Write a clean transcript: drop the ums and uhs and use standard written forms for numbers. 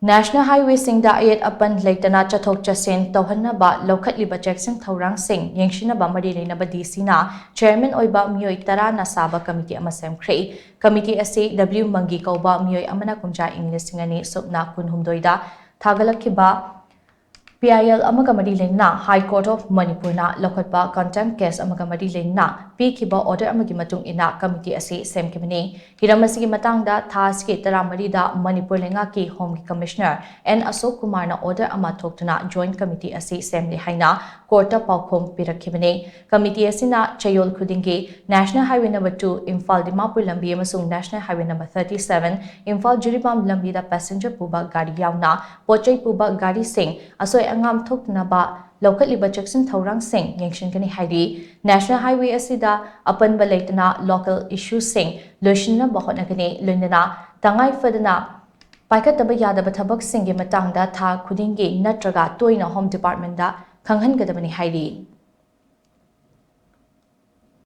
National Highway Singda Ayet Apan Leitana Chatthok Chatsin Touhannaba loukhatliba chekshin thourang shing yengshinaba leinaba DC na Chairman oiba meeoi na shaba committee ama Semkhre committee ase W Mangi kauba meeoi amana kumja English ngani sopna kunhumdoida thagalakhiba PIL amagamadi lengna High Court of Manipuri na loukhatba contempt case amagamadi lengna pikiba order amagi matung ina committee ase semkhre hiramasi matangda thaski taramari da Manipur lenga ki Home Commissioner N Asok Kumar na order ama thoktuna joint committee ase semli haina court paukhom pirakhibane committee asina chayol khudingi National Highway number 2 Imphal Dimapur lambi amasung National Highway number 37 Imphal Jiribam lambi da passenger puba gari yauna pochai puba gari sing asoi angam Touhannaba loukhatliba chekshin thourang sing yengshinaba hairi National Highway asida Apan Leitana local issues sing yengshinaba hotnagani leinaba tangai fadana paikataba yadaba thabak singi matangda tha khudingi natraga toina Home Department da khanghangadabani hairi